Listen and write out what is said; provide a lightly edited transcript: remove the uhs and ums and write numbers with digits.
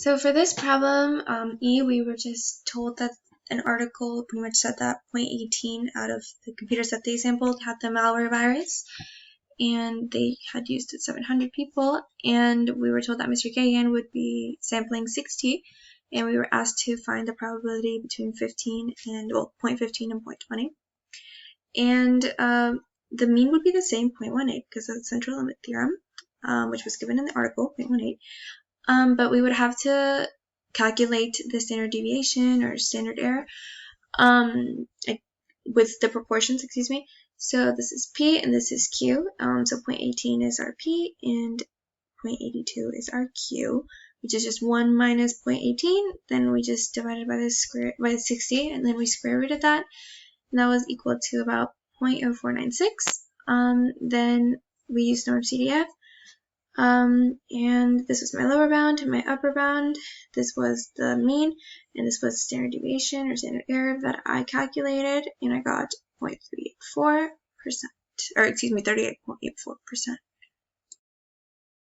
So for this problem, E, we were just told that an article pretty much said that 0.18 out of the computers that they sampled had the malware virus, and they had used it 700 people, and we were told that Mr. Gagan would be sampling 60, and we were asked to find the probability between 15 and, well, 0.15 and 0.20. And the mean would be the same, 0.18, because of the central limit theorem, which was given in the article, 0.18. But we would have to calculate the standard deviation or standard error with the proportions, excuse me. So this is P and this is Q. So 0.18 is our P and 0.82 is our Q, which is just 1 minus 0.18. Then we just divided by the 60, and then we square rooted that, and that was equal to about 0.0496. Then we used norm CDF. And this was my lower bound and my upper bound. This was the mean, and this was standard deviation or standard error that I calculated, and I got 0.384%, or excuse me, 38.84%.